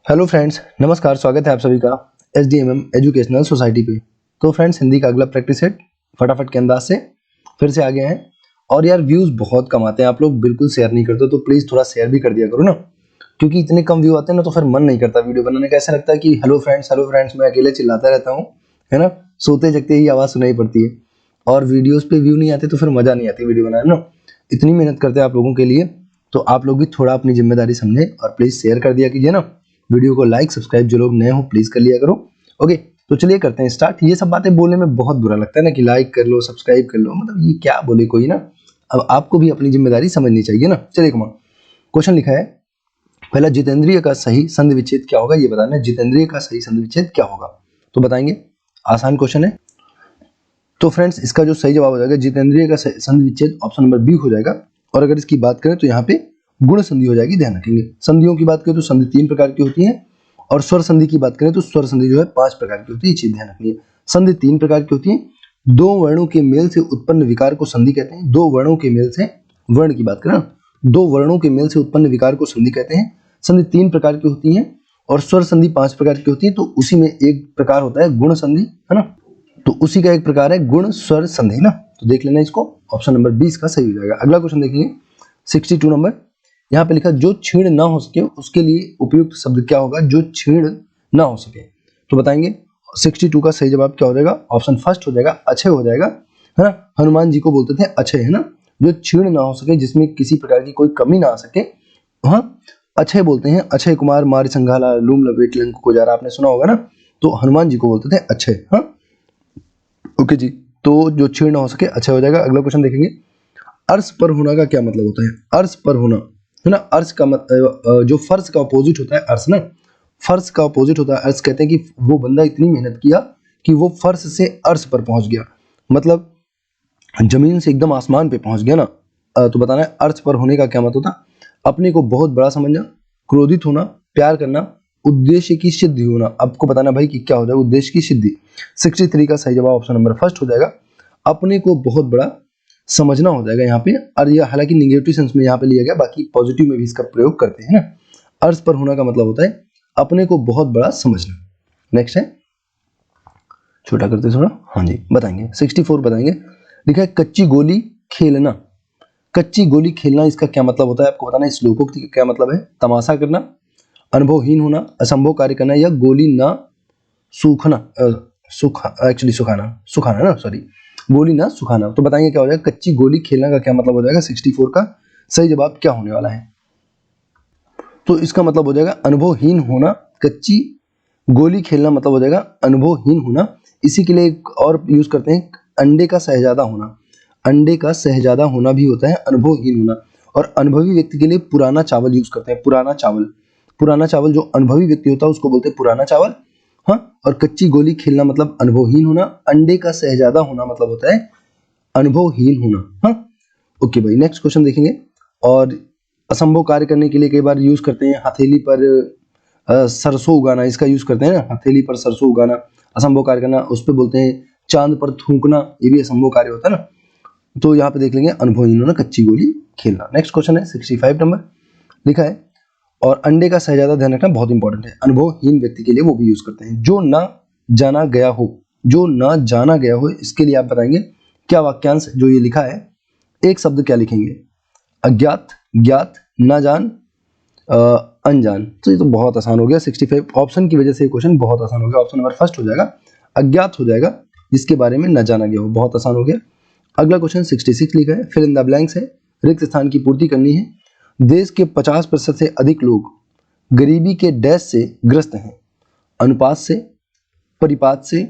Hello friends, नमस्कार। स्वागत है आप सभी का SDMM एजुकेशनल सोसाइटी पे। तो फ्रेंड्स, हिंदी का अगला प्रैक्टिस सेट फटाफट के अंदाज से फिर से आ गए हैं। और यार व्यूज़ बहुत कम आते हैं, आप लोग बिल्कुल शेयर नहीं करते, तो प्लीज़ थोड़ा शेयर भी कर दिया करो ना, क्योंकि इतने कम व्यू आते हैं ना तो फिर मन नहीं करता वीडियो बनाने का। ऐसा लगता है कि हेलो फ्रेंड्स मैं अकेले चिल्लाता रहता हूँ, है ना। सोते जगते ही आवाज़ सुनाई पड़ती है और वीडियोज़ पे व्यू नहीं आते तो फिर मज़ा नहीं आती वीडियो बनाने ना। इतनी मेहनत करते हैं आप लोगों के लिए, तो आप लोग भी थोड़ा अपनी जिम्मेदारी समझें और प्लीज़ शेयर कर दिया कीजिए ना। वीडियो को लाइक सब्सक्राइब जो लोग नए हो प्लीज़ कर लिया करो। ओके, तो चलिए करते हैं स्टार्ट। ये सब बातें बोलने में बहुत बुरा लगता है ना कि लाइक कर लो सब्सक्राइब कर लो, मतलब ये क्या बोले कोई ना। अब आपको भी अपनी जिम्मेदारी समझनी चाहिए ना। चलिए कमान, क्वेश्चन लिखा है पहला, जितेंद्रिय का सही संधि विच्छेद क्या होगा, ये बताना है। जितेंद्रिय का सही संधि विच्छेद क्या होगा तो बताएंगे। आसान क्वेश्चन है। तो फ्रेंड्स, इसका जो सही जवाब हो जाएगा जितेंद्रिय का संधि विच्छेद ऑप्शन नंबर बी हो जाएगा। और अगर इसकी बात करें तो यहाँ पे गुण संधि हो जाएगी, ध्यान रखेंगे। संधियों की बात करें तो संधि 3 प्रकार की होती है, और स्वर संधि की बात करें तो स्वर संधि जो है 5 प्रकार की होती है। ये चीज ध्यान रखनी है। संधि 3 प्रकार की होती है। दो वर्णों के मेल से उत्पन्न विकार को संधि कहते हैं। दो वर्णों के मेल से, वर्ण की बात करें, दो वर्णों के मेल से उत्पन्न विकार को संधि कहते हैं। संधि 3 प्रकार की होती है और स्वर संधि 5 प्रकार की होती है। तो उसी में एक प्रकार होता है गुण संधि, है ना। तो उसी का एक प्रकार है गुण स्वर संधि ना। तो देख लेना इसको, ऑप्शन नंबर 20 का सही हो जाएगा। अगला क्वेश्चन देखेंगे 62 नंबर। यहाँ पे लिखा जो छीण ना हो सके उसके लिए उपयुक्त शब्द क्या होगा। जो छीण ना हो सके तो बताएंगे 62 का सही जवाब क्या हो जाएगा। ऑप्शन फर्स्ट हो जाएगा, अक्षय हो जाएगा, है ना। हनुमान जी को बोलते थे अक्षय, है ना। जो छीण ना हो सके, जिसमें किसी प्रकार की कोई कमी ना आ सके, हाँ, अक्षय बोलते हैं। अक्षय कुमार मार संघाला लूम लपेट लंक को जा रहा, आपने सुना होगा ना। तो हनुमान जी को बोलते थे अक्षय। हाँ, ओके जी। तो जो छीण ना हो सके अक्षय हो जाएगा। अगला क्वेश्चन देखेंगे, अर्श पर होना का क्या मतलब होता है। अर्श पर होना, है ना। अर्श का जो फर्श का अपोजिट होता है अर्श ना, फर्श का अपोजिट होता है अर्श। कहते हैं कि वो बंदा इतनी मेहनत किया कि वो फर्श से अर्श पर पहुंच गया, मतलब जमीन से एकदम आसमान पे पहुंच गया ना। तो बताना है अर्श पर होने का क्या मतलब होता है। अपने को बहुत बड़ा समझना, क्रोधित होना, प्यार करना, उद्देश्य की सिद्धि होना। आपको बताना भाई कि क्या हो जाएगा उद्देश्य की सिद्धि। 63 का सही जवाब ऑप्शन नंबर फर्स्ट हो जाएगा। अपने को बहुत बड़ा समझना हो जाएगा यहाँ पे। और ये हालांकि निगेटिव सेंस में यहाँ पे लिया गया, बाकी पॉजिटिव में भी इसका प्रयोग करते हैं ना। अर्श पर होना का मतलब होता है अपने को बहुत बड़ा समझना। नेक्स्ट है, छोटा करते थोड़ा, हाँ जी बताएंगे 64 बताएंगे। लिखा है कच्ची गोली खेलना। कच्ची गोली खेलना इसका क्या मतलब होता है आपको बताना है। श्लोकोक्ति का क्या मतलब है। तमाशा करना, अनुभवहीन होना, असंभव कार्य करना, या गोली ना सूखना, सुखाना ना, सॉरी, गोली ना सुखाना। तो बताएंगे क्या हो जाएगा। कच्ची गोली खेलना का क्या मतलब हो जाएगा। 64 का सही जवाब क्या होने वाला है। तो इसका मतलब हो जाएगा अनुभवहीन होना। कच्ची गोली खेलना मतलब हो जाएगा अनुभवहीन होना। इसी के लिए एक और यूज करते हैं, अंडे का शहजादा होना। अंडे का शहजादा होना भी होता है अनुभवहीन होना। और अनुभवी व्यक्ति के लिए पुराना चावल यूज करते हैं। पुराना चावल, पुराना चावल जो अनुभवी व्यक्ति होता है उसको बोलते हैं पुराना चावल। हाँ, और कच्ची गोली खेलना मतलब अनुभवहीन होना। अंडे का शहजादा होना मतलब होता है अनुभवहीन होना। हाँ, ओके भाई। नेक्स्ट क्वेश्चन देखेंगे। और असंभव कार्य करने के लिए कई बार यूज करते हैं हथेली पर सरसों उगाना, इसका यूज करते हैं ना। हथेली पर सरसों उगाना असंभव कार्य करना। उस पर बोलते हैं चांद पर थूकना, ये भी असंभव कार्य होता है ना। तो यहाँ पे देख लेंगे अनुभवहीन होना, कच्ची गोली खेलना। नेक्स्ट क्वेश्चन है 65 नंबर। लिखा है और अंडे का शहजादा ध्यान रखना बहुत इंपॉर्टेंट है। अनुभवहीन व्यक्ति के लिए वो भी यूज करते हैं। जो ना जाना गया हो, जो ना जाना गया हो, इसके लिए आप बताएंगे क्या वाक्यांश जो ये लिखा है। एक शब्द क्या लिखेंगे। अज्ञात, ज्ञात, ना जान, अनजान। तो ये तो बहुत आसान हो गया। 65 ऑप्शन की वजह से ये क्वेश्चन बहुत आसान हो गया। ऑप्शन नंबर फर्स्ट हो जाएगा, अज्ञात हो जाएगा, जिसके बारे में न जाना गया हो। बहुत आसान हो गया। अगला क्वेश्चन 66 लिखा है, फिल इन द ब्लैंक्स है। रिक्त स्थान की पूर्ति करनी है। देश के 50% से अधिक लोग गरीबी के डैश से ग्रस्त हैं। अनुपात से, परिपात से,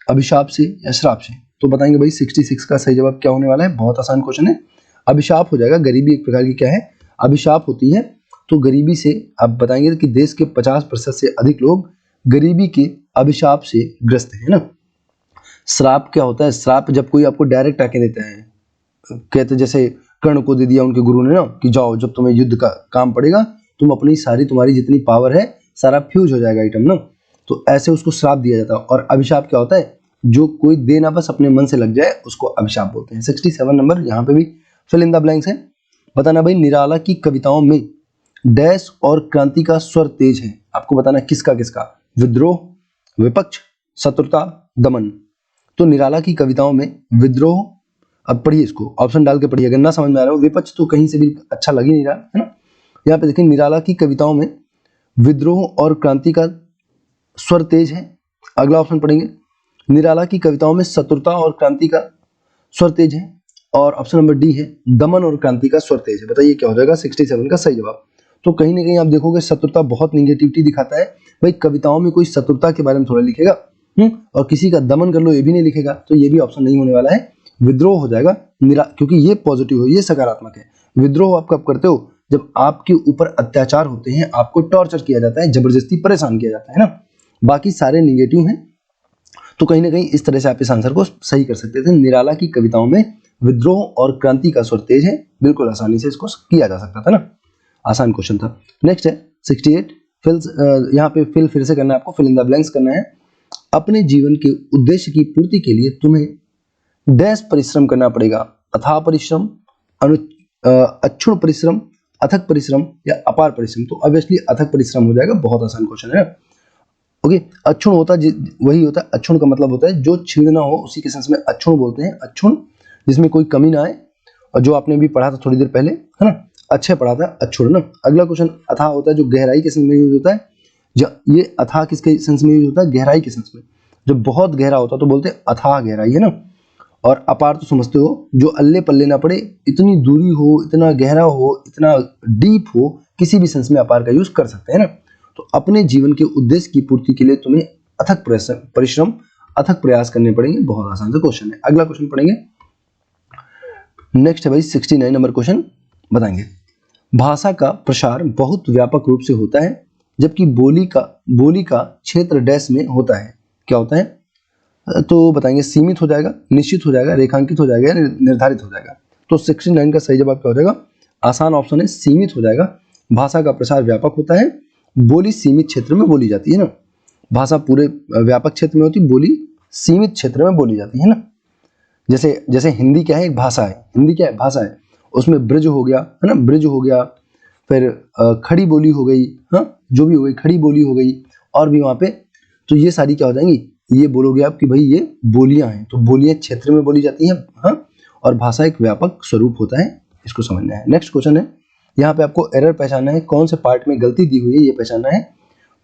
अभिशाप से या श्राप से। तो बताएंगे भाई 66 का सही जवाब क्या होने वाला है। बहुत आसान क्वेश्चन है, अभिशाप हो जाएगा। गरीबी एक प्रकार की क्या है, अभिशाप होती है। तो गरीबी से आप बताएंगे कि देश के 50% से अधिक लोग गरीबी के अभिशाप से ग्रस्त है ना। श्राप क्या होता है, श्राप जब कोई आपको डायरेक्ट आके देता है, कहते जैसे कर्ण को दे दिया उनके गुरु ने ना कि जाओ जब तुम्हें युद्ध का काम पड़ेगा तुम अपनी सारी, तुम्हारी जितनी पावर है सारा फ्यूज हो जाएगा आइटम ना। तो ऐसे उसको श्राप दिया जाता है। और अभिशाप क्या होता है, जो कोई देना बस अपने मन से लग जाए उसको अभिशाप बोलते हैं। 67 नंबर, यहाँ पे भी फिल इन द ब्लैंक्स है। बताना भाई निराला की कविताओं में डैश और क्रांति का स्वर तेज है। आपको बताना किसका किसका, विद्रोह, विपक्ष, शत्रुता, दमन। तो निराला की कविताओं में विद्रोह, अब पढ़िए इसको, ऑप्शन डाल के पढ़िए, अगर ना समझ में आ रहा हो, विपक्ष तो कहीं से भी अच्छा लग ही नहीं रहा है ना। यहाँ पे देखिए निराला की कविताओं में विद्रोह और क्रांति का स्वर तेज है। अगला ऑप्शन पढ़ेंगे, निराला की कविताओं में शत्रुता और क्रांति का स्वर तेज है। और ऑप्शन नंबर डी है, दमन और क्रांति का स्वर तेज है। बताइए क्या हो जाएगा 67 का सही जवाब। तो कहीं ना कहीं आप देखोगे शत्रुता बहुत निगेटिविटी दिखाता है। भाई कविताओं में कोई शत्रुता के बारे में थोड़ा लिखेगा और किसी का दमन कर लो ये भी नहीं लिखेगा, तो ये भी ऑप्शन नहीं होने वाला है, विद्रोह हो जाएगा। क्योंकि ये पॉजिटिव है, ये सकारात्मक है। विद्रोह आप कब करते हो, जब आपके ऊपर अत्याचार होते हैं, आपको टॉर्चर किया जाता है, जबरदस्ती परेशान किया जाता है ना। बाकी सारे निगेटिव हैं। तो कहीं ना कहीं इस तरह से आप इस आंसर को सही कर सकते थे। निराला की कविताओं में विद्रोह और क्रांति का स्वर तेज है, बिल्कुल आसानी से इसको किया जा सकता था ना, आसान क्वेश्चन था। नेक्स्ट है 68, यहाँ पे फिर से करना है आपको, फिल इन द ब्लैंक्स करना है। अपने जीवन के उद्देश्य की पूर्ति के लिए तुम्हें डैश परिश्रम करना पड़ेगा, अथाह परिश्रम, अक्षुण परिश्रम, अथक परिश्रम या अपार परिश्रम। तो ऑब्वियसली अथक परिश्रम हो जाएगा, बहुत आसान क्वेश्चन है। ओके, अक्षुण होता वही होता है, अक्षुण का मतलब होता है जो छीण ना हो, उसी के सेंस में अक्षुण बोलते हैं। अक्षुण जिसमें कोई कमी ना आए, और जो आपने भी पढ़ा था थोड़ी देर पहले है ना, अच्छे पढ़ा था, अक्षुण ना। अगला क्वेश्चन अथाह होता है जो गहराई के सेंस में यूज होता है। ये अथाह किसके सेंस में यूज होता है, गहराई के सेंस में। जब बहुत गहरा होता है तो बोलते हैं अथाह गहराई, है ना। और अपार तो समझते हो, जो अल्ले पल्ले ना पड़े, इतनी दूरी हो, इतना गहरा हो, इतना डीप हो, किसी भी सेंस में अपार का यूज कर सकते हैं ना। तो अपने जीवन के उद्देश्य की पूर्ति के लिए तुम्हें अथक परिश्रम, अथक प्रयास करने पड़ेंगे। बहुत आसान सा क्वेश्चन है। अगला क्वेश्चन पढ़ेंगे, नेक्स्ट है भाई 69 नंबर क्वेश्चन, बताएंगे। भाषा का प्रसार बहुत व्यापक रूप से होता है, जबकि बोली का क्षेत्र डैश में होता है। क्या होता है, तो बताएंगे सीमित हो जाएगा, निश्चित हो जाएगा, रेखांकित हो जाएगा, निर्धारित हो जाएगा। तो 69 का सही जवाब क्या हो जाएगा, आसान ऑप्शन है, सीमित हो जाएगा। भाषा का प्रसार व्यापक होता है, बोली सीमित क्षेत्र में बोली जाती है ना। भाषा पूरे व्यापक क्षेत्र में होती, बोली सीमित क्षेत्र में बोली जाती है ना। जैसे हिंदी क्या है, एक भाषा है। हिंदी क्या है, भाषा है। उसमें ब्रज हो गया, है ना, ब्रज हो गया, फिर खड़ी बोली हो गई, हाँ जो भी हो गई, खड़ी बोली हो गई, और भी वहाँ पे। तो ये सारी क्या हो जाएंगी, ये बोलोगे आप कि भाई ये बोलियां हैं। तो बोलियां क्षेत्र में बोली जाती हैं, हाँ, और भाषा एक व्यापक स्वरूप होता है, इसको समझना है। नेक्स्ट क्वेश्चन है, यहाँ पे आपको एरर पहचानना है, कौन से पार्ट में गलती दी हुई है ये पहचानना है।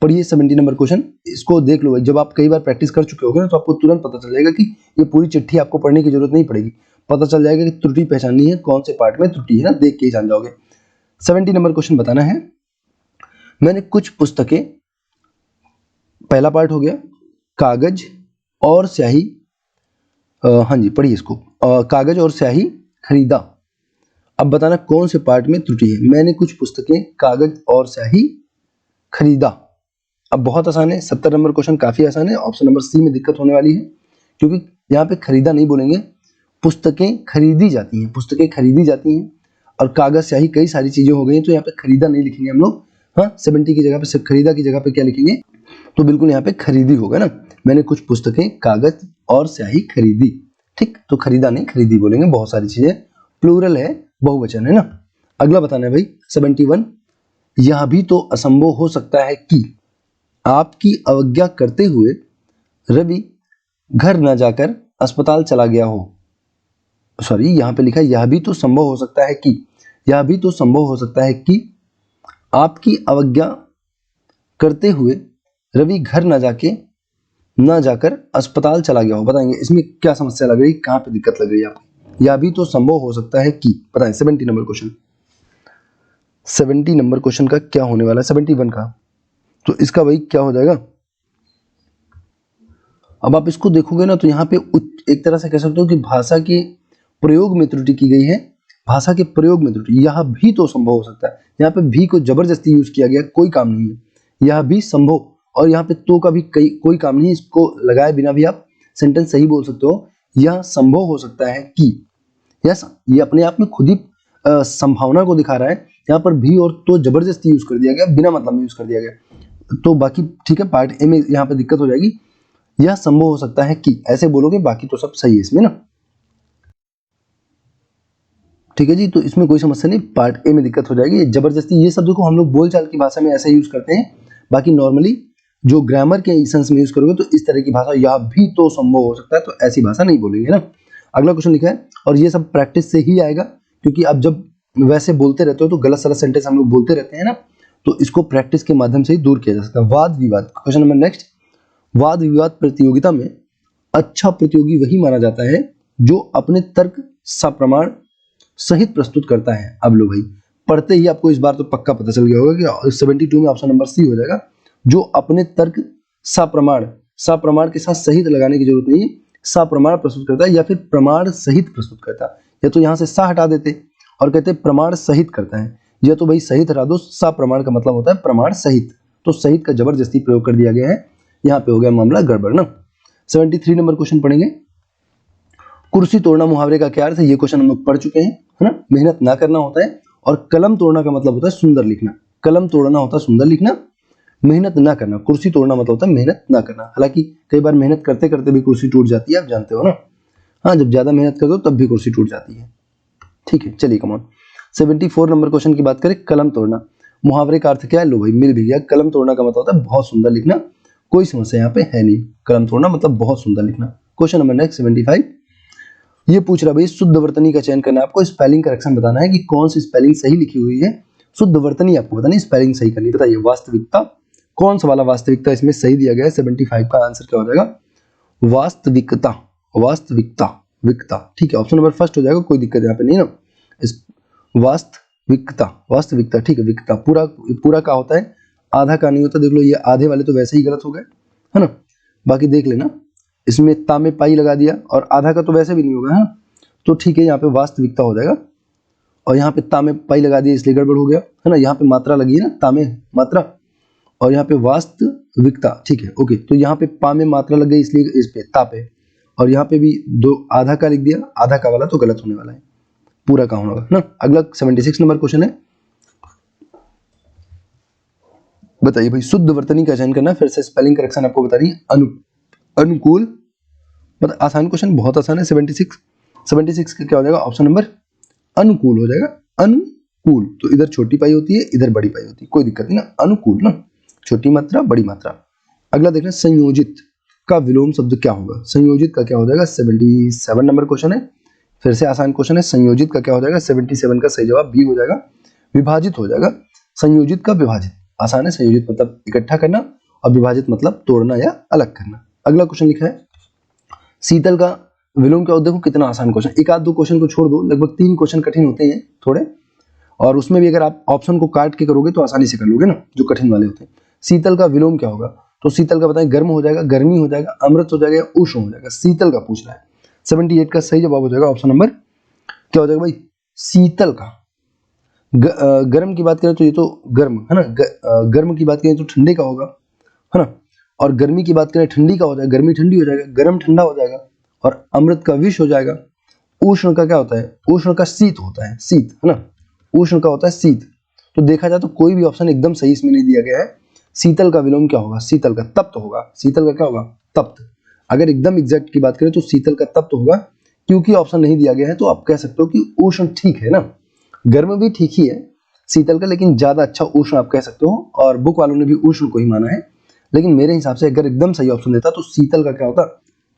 पढ़िए 70 नंबर क्वेश्चन, इसको देख लो। जब आप कई बार प्रैक्टिस कर चुके होगे ना, तो आपको तुरंत पता चल जाएगा कि ये पूरी चिट्ठी आपको पढ़ने की जरूरत नहीं पड़ेगी, पता चल जाएगा कि त्रुटि पहचाननी है, कौन से पार्ट में त्रुटि है ना, देख के ही जान जाओगे। 70 नंबर क्वेश्चन बताना है, मैंने कुछ पुस्तकें, पहला पार्ट हो गया कागज और स्याही, हाँ जी पढ़िए इसको, कागज और स्याही खरीदा। अब बताना कौन से पार्ट में त्रुटि है। मैंने कुछ पुस्तकें, कागज और स्याही खरीदा। अब बहुत आसान है, 70 नंबर क्वेश्चन काफी आसान है। ऑप्शन नंबर सी में दिक्कत होने वाली है, क्योंकि यहाँ पे खरीदा नहीं बोलेंगे, पुस्तकें खरीदी जाती हैं, पुस्तकें खरीदी जाती हैं। और कागज स्याही कई सारी चीजें हो गई, तो यहाँ पे खरीदा नहीं लिखेंगे हम लोग। हाँ 70 की जगह पे सिर्फ खरीदा की जगह पे क्या लिखेंगे, तो बिल्कुल यहाँ पे खरीदी होगा ना। मैंने कुछ पुस्तकें, कागज और स्याही खरीदी, ठीक। तो खरीदा नहीं, खरीदी बोलेंगे। बहुत सारी चीजें, प्लूरल है, बहुवचन है ना। अगला बताना है भाई 71, यह भी तो असंभव हो सकता है कि आपकी अवज्ञा करते हुए रवि घर न जाकर अस्पताल चला गया हो। सॉरी, यहाँ पे लिखा है यह भी तो संभव हो सकता है कि, यह भी तो संभव हो सकता है कि आपकी अवज्ञा करते हुए रवि घर न जाकर अस्पताल चला गया हो। बताएंगे इसमें क्या समस्या लग रही, कहाँ पे दिक्कत लग रही है आपको। यह भी तो संभव हो सकता है कि, बताएं 70 नंबर क्वेश्चन, 70 नंबर क्वेश्चन का क्या होने वाला है, 71 का। तो इसका भाई क्या हो जाएगा, अब आप इसको देखोगे ना, तो यहाँ पे एक तरह से कह सकते हो कि भाषा के प्रयोग में त्रुटि की गई है। भाषा के प्रयोग में त्रुटि, यह भी तो संभव हो सकता है, यहाँ पे भी को जबरदस्ती यूज किया गया, कोई काम नहीं है। यह भी संभव, और यहाँ पे तो का भी कोई काम नहीं है, इसको लगाए बिना भी आप सेंटेंस सही बोल सकते हो। यह संभव हो सकता है कि, यस, ये अपने आप में खुद ही संभावना को दिखा रहा है। यहाँ पर भी और तो जबरदस्ती यूज कर दिया गया, बिना मतलब में यूज कर दिया गया। तो बाकी ठीक है, पार्ट ए में यहाँ पे दिक्कत हो जाएगी। यह संभव हो सकता है कि, ऐसे बोलोगे, बाकी तो सब सही है इसमें ना। ठीक है जी, तो इसमें कोई समस्या नहीं, पार्ट ए में दिक्कत हो जाएगी। जबरदस्ती ये शब्द को हम लोग बोलचाल की भाषा में ऐसे यूज करते हैं, बाकी नॉर्मली जो ग्रामर के सेंस में यूज करोगे तो इस तरह की भाषा या भी तो संभव हो सकता है, तो ऐसी भाषा नहीं बोलेंगे ना। अगला क्वेश्चन लिखा है, और ये सब प्रैक्टिस से ही आएगा, क्योंकि आप जब वैसे बोलते रहते हो तो गलत सलत सेंटेंस हम लोग बोलते रहते हैं ना, तो इसको प्रैक्टिस के माध्यम से ही दूर किया जा सकता है। वाद विवाद, क्वेश्चन नंबर नेक्स्ट, वाद विवाद प्रतियोगिता में अच्छा प्रतियोगी वही माना जाता है जो अपने तर्क सप्रमाण सहित प्रस्तुत करता है। अब लो भाई, पढ़ते ही आपको इस बार तो पक्का पता चल गया होगा कि 72 में ऑप्शन नंबर सी हो जाएगा, जो अपने तर्क सप्रमाण, सप्रमाण के साथ सहित लगाने की जरूरत नहीं है, सप्रमाण प्रस्तुत करता है या फिर प्रमाण सहित प्रस्तुत करता है। या तो यहाँ से सा हटा देते और कहते प्रमाण सहित करता है, या तो भाई सहित हटा दो, सप्रमाण का मतलब होता है प्रमाण सहित, तो सहित का जबरदस्ती प्रयोग कर दिया गया है, यहाँ पे हो गया मामला गड़बड़ ना। 73 नंबर क्वेश्चन पढ़ेंगे, कुर्सी तोड़ना मुहावरे का क्या अर्थ है, ये क्वेश्चन हम लोग पढ़ चुके हैं, है ना। मेहनत ना करना होता है, और कलम तोड़ना का मतलब होता है सुंदर लिखना। कलम तोड़ना होता है सुंदर लिखना, मेहनत ना करना, कुर्सी तोड़ना मतलब होता है मेहनत ना करना। हालांकि कई बार मेहनत करते करते भी कुर्सी टूट जाती है, आप जानते हो ना। हाँ, जब ज्यादा मेहनत कर दो तब भी कुर्सी टूट जाती है। ठीक है, चलिए कम ऑन। 74 नंबर क्वेश्चन की बात करें, कलम तोड़ना मुहावरे का अर्थ क्या है, लो भाई मिल भी गया। कलम तोड़ना का मतलब होता है बहुत सुंदर लिखना, कोई समस्या यहाँ पे है नहीं, कलम तोड़ना मतलब बहुत सुंदर लिखना। क्वेश्चन नंबर नेक्स्ट 75, ये पूछ रहा भाई शुद्ध वर्तनी का चयन करना है, आपको स्पेलिंग करेक्शन बताना है कि कौन सी स्पेलिंग सही लिखी हुई है। शुद्ध वर्तनी आपको बतानी, स्पेलिंग सही करनी, बताइए। वास्तविकता, कौन सा वाला वास्तविकता इसमें सही दिया गया है, 75 का आंसर क्या हो जाएगा, वास्तविकता, वास्तविकता, विकता। ठीक है, ऑप्शन नंबर फर्स्ट हो जाएगा, कोई दिक्कत यहाँ पे नहीं ना। इस वास्तविकता, वास्तविकता, ठीक है। विकता पूरा पूरा का होता है, आधा का नहीं होता, देख लो ये आधे वाले तो वैसे ही गलत हो गए, है ना। बाकी देख लेना, इसमें ता में पाई लगा दिया और आधा का तो वैसे भी नहीं होगा, है ना। तो ठीक है, यहाँ पे वास्तविकता हो जाएगा, और यहाँ पे ता में पाई लगा दिया इसलिए गड़बड़ हो गया, है ना। यहाँ पे मात्रा लगी है ना, ता में मात्रा, और यहाँ पे वास्तविकता, ठीक है ओके। तो यहाँ पे पा में मात्रा लग गई इसलिए इस पे ता पे, और यहाँ पे भी दो आधा का लिख दिया, आधा का वाला तो गलत होने वाला है, पूरा का होगा ना। अगला 76 नंबर क्वेश्चन है, बताइए भाई शुद्ध वर्तनी का चयन करना, फिर से स्पेलिंग करेक्शन आपको बता रही है। अनुकूल, मतलब आसान क्वेश्चन, बहुत आसान है। 76 का क्या हो जाएगा, ऑप्शन नंबर अनुकूल हो जाएगा, अनुकूल। तो इधर छोटी पाई होती है, इधर बड़ी पाई होती है, कोई दिक्कत नहीं ना, अनुकूल ना, छोटी मात्रा बड़ी मात्रा। अगला देखना, संयोजित का विलोम शब्द क्या होगा, संयोजित का क्या हो जाएगा, 77 नंबर क्वेश्चन है, फिर से आसान क्वेश्चन है। संयोजित का क्या हो जाएगा, 77 का सही जवाब बी हो जाएगा, विभाजित हो जाएगा। संयोजित का विभाजित, आसान है। संयोजित मतलब इकट्ठा करना, और विभाजित मतलब तोड़ना या अलग करना। अगला क्वेश्चन लिखा है, शीतल का विलोम क्या होता है, देखो कितना आसान क्वेश्चन, एक आध दो क्वेश्चन को छोड़ दो, लगभग 3 क्वेश्चन कठिन होते हैं थोड़े, और उसमें भी अगर आप ऑप्शन को काट के करोगे तो आसानी से कर लोगे ना, जो कठिन वाले होते हैं। शीतल का विलोम क्या होगा, तो शीतल का बताएं, गर्म हो जाएगा, गर्मी हो जाएगा, अमृत हो जाएगा, उष्ण हो जाएगा। शीतल का पूछ रहा है, 78 का सही जवाब हो जाएगा ऑप्शन नंबर क्या हो जाएगा भाई, शीतल का। गर्म की बात करें तो ये तो गर्म है ना, गर्म की बात करें तो ठंडे का होगा, है ना। और गर्मी की बात करें ठंडी का हो जाएगा, गर्मी ठंडी हो जाएगा, गर्म ठंडा हो जाएगा, और अमृत का विष हो जाएगा। उष्ण का क्या होता है, उष्ण का शीत होता है, शीत, है ना, उष्ण का होता है शीत। तो देखा जाए तो कोई भी ऑप्शन एकदम सही इसमें नहीं दिया गया है। शीतल का विलोम क्या होगा, शीतल का तप्त होगा, शीतल का क्या होगा, तप्त। अगर एकदम एग्जैक्ट की बात करें तो शीतल का तप्त होगा, क्योंकि ऑप्शन नहीं दिया गया है, तो आप कह सकते हो कि उष्ण ठीक है ना, गर्म भी ठीक ही है शीतल का, लेकिन ज्यादा अच्छा उष्ण आप कह सकते हो, और बुक वालों ने भी उष्ण को ही माना है। लेकिन मेरे हिसाब से अगर एकदम सही ऑप्शन देता तो शीतल का क्या होता,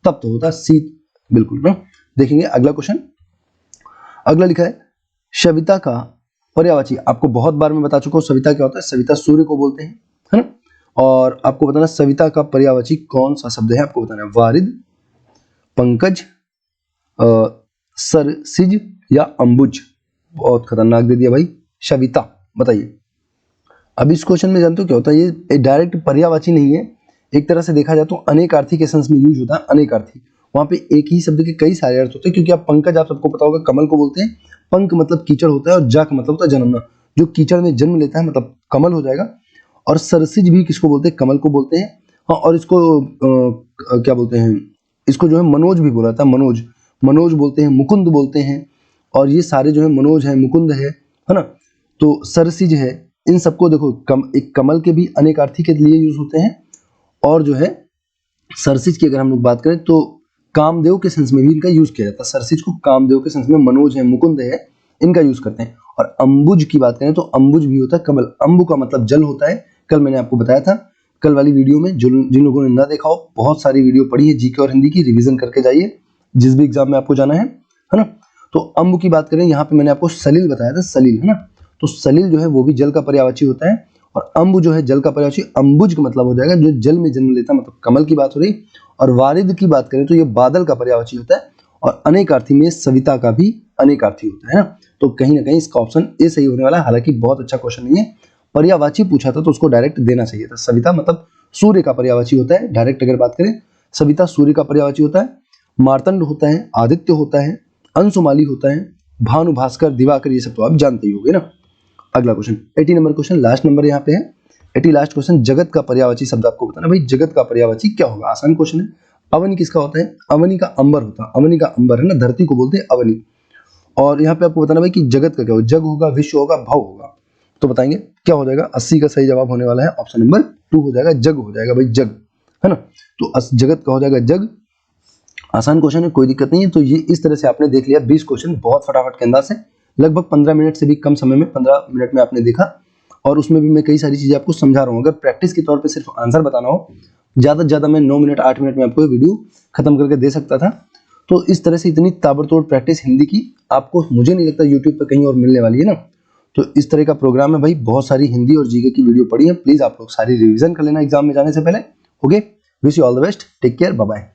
तप्त होता, शीत, बिल्कुल ना। देखेंगे अगला क्वेश्चन। अगला लिखा है, सविता का पर्यायवाची, आपको बहुत बार मैं बता चुका हूँ सविता क्या होता है, सविता सूर्य को बोलते हैं, है ना। और आपको बताना सविता का पर्यायवाची कौन सा शब्द है, आपको बताना है, वारिद, पंकज, सरसिज या अंबुज। बहुत खतरनाक दे दिया भाई, सविता, बताइए। अब इस क्वेश्चन में जानते हो क्या होता है, ये डायरेक्ट पर्यायवाची नहीं है, एक तरह से देखा जाए तो अनेकार्थी के सेंस में यूज होता है। अनेकार्थी, वहां पे एक ही शब्द के कई सारे अर्थ होते हैं, क्योंकि आप पंकज, आप सबको पता होगा, कमल को बोलते हैं, पंक मतलब कीचड़ होता है, और जा का मतलब होता है जन्मना, जो कीचड़ में जन्म लेता है मतलब कमल हो जाएगा। और सरसिज भी किसको बोलते हैं, कमल को बोलते हैं। हाँ, और इसको क्या बोलते हैं, इसको जो है मनोज भी बोला जाता है, मनोज, मनोज बोलते हैं, मुकुंद बोलते हैं, और ये सारे जो है मनोज है, मुकुंद है ना। तो सरसिज है, इन सबको देखो, एक कमल के भी अनेकार्थी के लिए यूज होते हैं, और जो है सरसिज की अगर हम लोग बात करें तो कामदेव के सेंस में भी इनका यूज किया जाता है। सरसिज को कामदेव के सेंस में, मनोज है, मुकुंद है, इनका यूज करते हैं। और अम्बुज की बात करें तो अम्बुज भी होता है कमल। अम्बु का मतलब जल होता है, कल मैंने आपको बताया था कल वाली वीडियो में। जिन लोगों ने ना देखा हो, बहुत सारी वीडियो पढ़ी है जीके और हिंदी की, रिवीजन करके जाइए जिस भी एग्जाम में आपको जाना है ना। तो अम्बु की बात करें, यहाँ पे मैंने आपको सलील बताया था, सलील है ना। तो सलील जो है वो भी जल का पर्यायवाची होता है, और अम्बु जो है जल का पर्यायवाची। अम्बुज का मतलब हो जाएगा जो जल में जन्म लेता, मतलब कमल की बात हो रही। और वारिद की बात करें तो ये बादल का पर्यायवाची होता है, और अनेकार्थी में सविता का भी अनेकार्थी होता है ना। तो कहीं ना कहीं इसका ऑप्शन ए सही होने वाला है। हालांकि बहुत अच्छा क्वेश्चन नहीं है, पर्यायवाची पूछा था तो उसको डायरेक्ट देना चाहिए था। सविता मतलब सूर्य का पर्यायवाची होता है, डायरेक्ट अगर बात करें सविता सूर्य का पर्यायवाची होता है। मार्तंड होता है, आदित्य होता है, अंशुमाली होता है, भानु, भास्कर, दिवाकर, ये सब तो आप जानते ही होंगे ना। अगला question 80 number question, last number यहाँ पे है 80 लास्ट क्वेश्चन। जगत का पर्यायवाची शब्द आपको बताना। भाई जगत का पर्यायवाची क्या होगा, आसान क्वेश्चन है। अवनी किसका होता है, अवनी का अंबर होता है। अवनी का अंबर है ना, धरती को बोलते हैं अवनी। और यहाँ पे आपको बताना भाई कि जगत का क्या होगा, जग होगा, विश्व होगा, भव होगा। तो बताएंगे क्या हो जाएगा। 80 का सही जवाब होने वाला है ऑप्शन नंबर 2 हो जाएगा, जग हो जाएगा भाई, जग है ना। तो जगत का हो जाएगा जग। आसान क्वेश्चन है, कोई दिक्कत नहीं है। तो ये इस तरह से आपने देख लिया 20 क्वेश्चन बहुत फटाफट के अंदाज से, लगभग 15 मिनट से भी कम समय में, 15 मिनट में आपने देखा। और उसमें भी मैं कई सारी चीजें आपको समझा रहा हूँ। अगर प्रैक्टिस के तौर पे सिर्फ आंसर बताना हो, ज्यादा से ज्यादा मैं 9 मिनट 8 मिनट में आपको ये वीडियो खत्म करके दे सकता था। तो इस तरह से इतनी ताबड़तोड़ प्रैक्टिस हिंदी की आपको मुझे नहीं लगता यूट्यूब पर कहीं और मिलने वाली है ना। तो इस तरह का प्रोग्राम है भाई। बहुत सारी हिंदी और जीके की वीडियो पड़ी है, प्लीज आप लोग सारी रिवीजन कर लेना एग्जाम में जाने से पहले। Okay, wish you all the best, take care, bye bye.